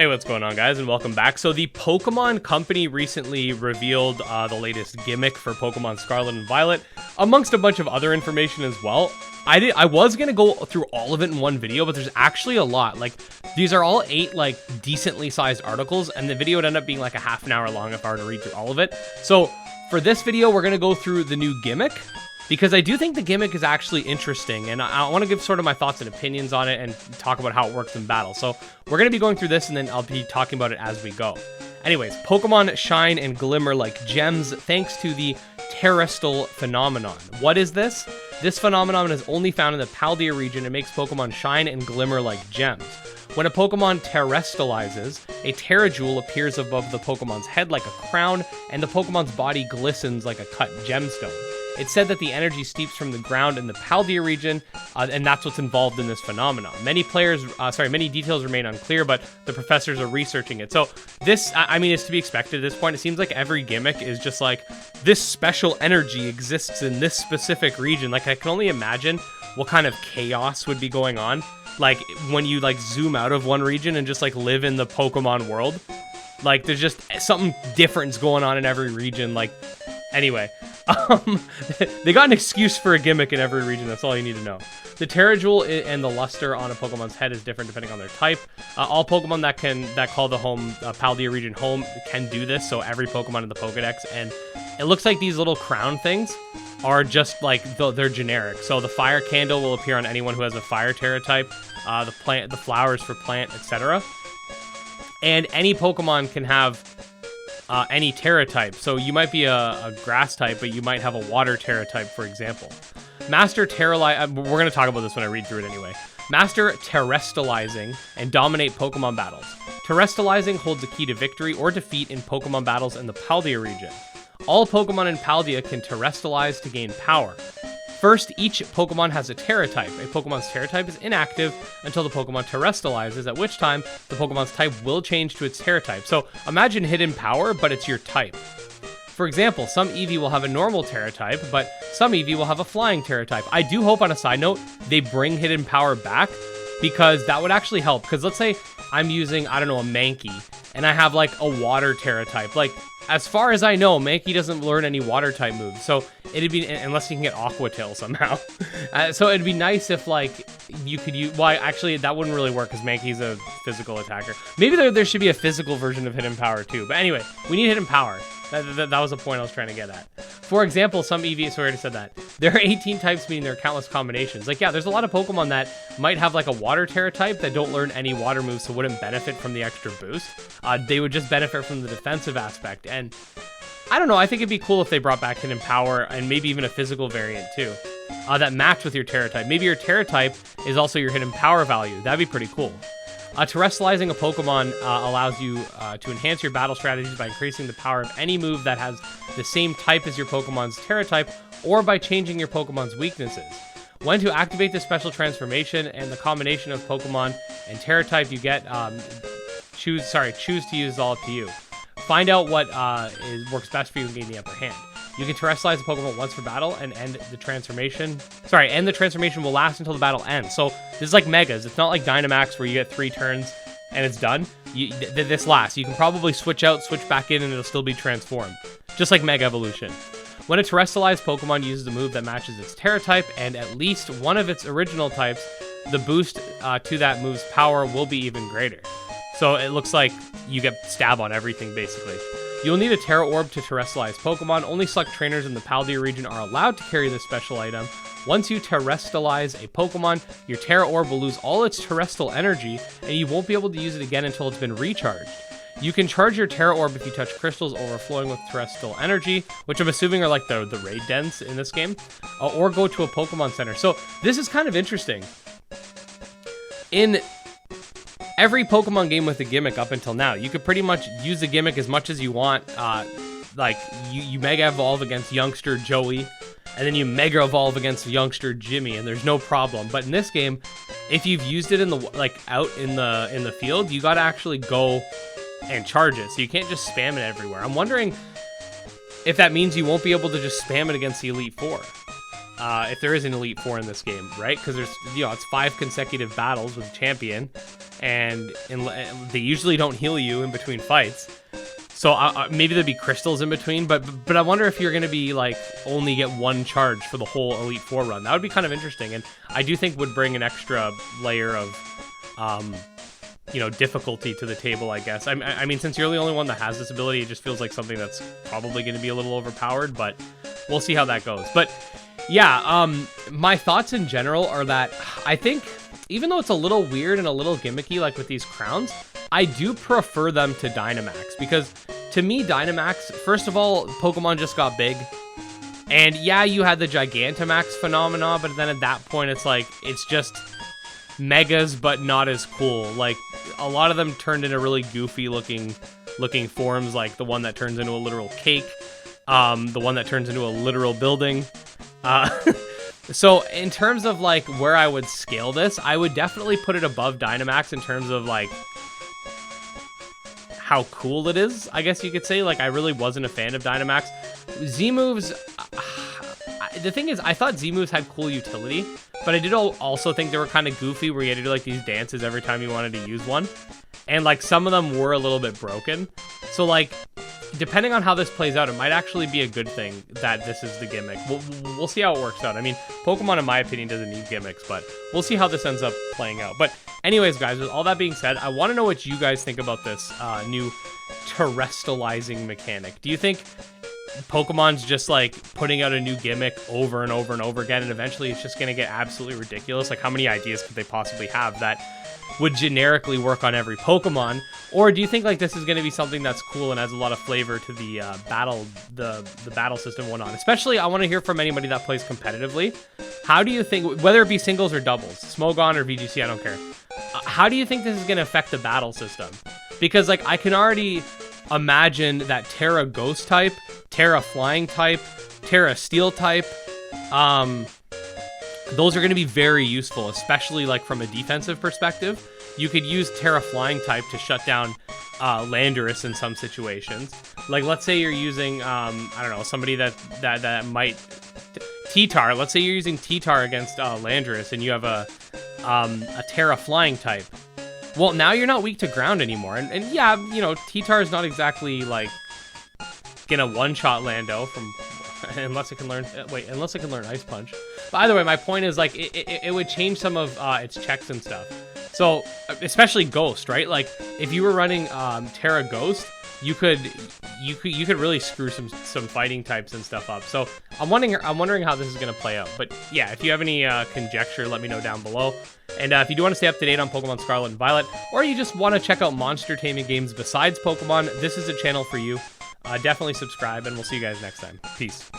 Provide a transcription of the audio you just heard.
Hey, what's going on, guys, and welcome back. So the Pokemon Company recently revealed the latest gimmick for Pokemon Scarlet and Violet, amongst a bunch of other information as well. I was gonna go through all of it in one video, but there's actually a lot. Like, these are all 8 like decently sized articles, and the video would end up being like a half an hour long if I were to read through all of it. So for this video, we're gonna go through the new gimmick, because I do think the gimmick is actually interesting, and I want to give sort of my thoughts and opinions on it and talk about how it works in battle. So we're going to be going through this, and then I'll be talking about it as we go. Anyways, Pokemon shine and glimmer like gems thanks to the Terastal phenomenon. What is this? This phenomenon is only found in the Paldea region and makes Pokemon shine and glimmer like gems. When a Pokemon Terrestrializes, a Terajewel appears above the Pokemon's head like a crown, and the Pokemon's body glistens like a cut gemstone. It's said that the energy steeps from the ground in the Paldea region, and that's what's involved in this phenomenon. Many details remain unclear, but the professors are researching it. So this, I mean, it's to be expected at this point. It seems like every gimmick is just like, this special energy exists in this specific region. Like, I can only imagine what kind of chaos would be going on, like, when you, like, zoom out of one region and just, like, live in the Pokemon world. Like, there's just something different going on in every region, like, anyway. They got an excuse for a gimmick in every region. That's all you need to know. The Terajewel and the luster on a Pokemon's head is different depending on their type. All Pokemon that call the Paldea region home can do this. So every Pokemon in the Pokedex, and it looks like these little crown things are just like they're generic. So the fire candle will appear on anyone who has a fire Terra type. The flowers for plant, etc. And any Pokemon can have any Terra type. So you might be a grass type, but you might have a water Terra type, for example. Master Terralize, we're going to talk about this when I read through it anyway. Master Terrestrializing and dominate Pokemon battles. Terrestrializing holds the key to victory or defeat in Pokemon battles in the Paldea region. All Pokemon in Paldea can Terrestrialize to gain power. First, each Pokemon has a Terra type. A Pokemon's Terra type is inactive until the Pokemon Terrestrializes, at which time the Pokemon's type will change to its Terra type. So imagine hidden power, but it's your type. For example, some Eevee will have a normal Terra type, but some Eevee will have a flying Terra type. I do hope, on a side note, they bring hidden power back, because that would actually help. Because let's say I'm using, I don't know, a Mankey, and I have like a water Terra type. Like, as far as I know, Mankey doesn't learn any water type moves, so it'd be, unless you can get Aqua Tail somehow. So it'd be nice if, like, you could use, well, actually, that wouldn't really work because Mankey's a physical attacker. Maybe there should be a physical version of Hidden Power too, but anyway, we need Hidden Power. That was the point I was trying to get at. For example, some EVs, I already said that. There are 18 types, meaning there are countless combinations. Like, yeah, there's a lot of Pokemon that might have like a water Terra type that don't learn any water moves, so wouldn't benefit from the extra boost. They would just benefit from the defensive aspect. And I don't know, I think it'd be cool if they brought back Hidden Power and maybe even a physical variant too, that matched with your Terra type. Maybe your Terra type is also your Hidden Power value. That'd be pretty cool. Terrestrializing a Pokemon allows you to enhance your battle strategies by increasing the power of any move that has the same type as your Pokemon's Terra type, or by changing your Pokemon's weaknesses. When to activate this special transformation and the combination of Pokemon and Terra type you get, choose to use all up to you. Find out what works best for you and gain the upper hand. You can Terrestrialize a Pokemon once for battle and end the transformation. And the transformation will last until the battle ends. So this is like Megas. It's not like Dynamax where you get 3 turns and it's done. This lasts. You can probably switch out, switch back in, and it'll still be transformed. Just like Mega Evolution. When a Terrestrialized Pokemon uses a move that matches its Terra type and at least one of its original types, the boost to that move's power will be even greater. So it looks like you get stab on everything, basically. You'll need a Terra Orb to Terrestrialize Pokemon. Only select trainers in the Paldea region are allowed to carry this special item. Once you Terrestrialize a Pokemon, your Terra Orb will lose all its Terrestrial energy, and you won't be able to use it again until it's been recharged. You can charge your Terra Orb if you touch crystals overflowing with Terrestrial energy, which I'm assuming are like the raid dens in this game, or go to a Pokemon Center. So this is kind of interesting. In every Pokemon game with a gimmick up until now, you could pretty much use the gimmick as much as you want. Like, you Mega Evolve against youngster Joey, and then you Mega Evolve against youngster Jimmy, and there's no problem. But in this game, if you've used it in the out in the field, you gotta actually go and charge it. So you can't just spam it everywhere. I'm wondering if that means you won't be able to just spam it against the Elite Four. if there is an Elite Four in this game, right? Because there's, you know, it's 5 consecutive battles with champion, and they usually don't heal you in between fights. So maybe there'd be crystals in between, but I wonder if you're going to be like only get 1 charge for the whole Elite Four run. That would be kind of interesting, and I do think would bring an extra layer of, you know, difficulty to the table, I guess. I mean, since you're the only one that has this ability, it just feels like something that's probably going to be a little overpowered, but we'll see how that goes. But yeah, my thoughts in general are that I think, even though it's a little weird and a little gimmicky, like with these crowns, I do prefer them to Dynamax, because to me, Dynamax, first of all, Pokemon just got big. And yeah, you had the Gigantamax phenomena, but then at that point, it's like, it's just megas, but not as cool. Like, a lot of them turned into really goofy looking forms, like the one that turns into a literal cake, the one that turns into a literal building. So in terms of like where I would scale this, I would definitely put it above Dynamax in terms of like how cool it is, I guess you could say. Like, I really wasn't a fan of Dynamax. Z-moves, the thing is, I thought Z-moves had cool utility, but I did also think they were kind of goofy, where you had to do like these dances every time you wanted to use one. And like some of them were a little bit broken. So like, depending on how this plays out, it might actually be a good thing that this is the gimmick. We'll see how it works out. I mean, Pokemon, in my opinion, doesn't need gimmicks, but we'll see how this ends up playing out. But anyways, guys, with all that being said, I want to know what you guys think about this new Terrestrializing mechanic. Do you think Pokemon's just like putting out a new gimmick over and over and over again, and eventually it's just going to get absolutely ridiculous? Like, how many ideas could they possibly have that would generically work on every Pokemon? Or do you think like this is going to be something that's cool and adds a lot of flavor to the battle system and whatnot? Especially, I want to hear from anybody that plays competitively. How do you think, whether it be singles or doubles, Smogon or VGC, I don't care, how do you think this is going to affect the battle system? Because like, I can already imagine that Terra Ghost type, Terra Flying type, Terra Steel type, those are going to be very useful, especially like from a defensive perspective. You could use Terra Flying type to shut down Landorus in some situations. Like, let's say you're using, I don't know, somebody that might... T-Tar. Let's say you're using T-Tar against Landorus, and you have a Terra Flying type. Well, now you're not weak to ground anymore. And yeah, you know, T-Tar is not exactly, like, gonna one-shot Lando from... unless it can learn... unless it can learn Ice Punch. But either way, my point is, like, it would change some of its checks and stuff. So, especially Ghost, right? Like, if you were running Terra Ghost, you could really screw some fighting types and stuff up. So, I'm wondering how this is going to play out. But yeah, if you have any conjecture, let me know down below. And if you do want to stay up to date on Pokemon Scarlet and Violet, or you just want to check out monster taming games besides Pokemon, this is a channel for you. Definitely subscribe, and we'll see you guys next time. Peace.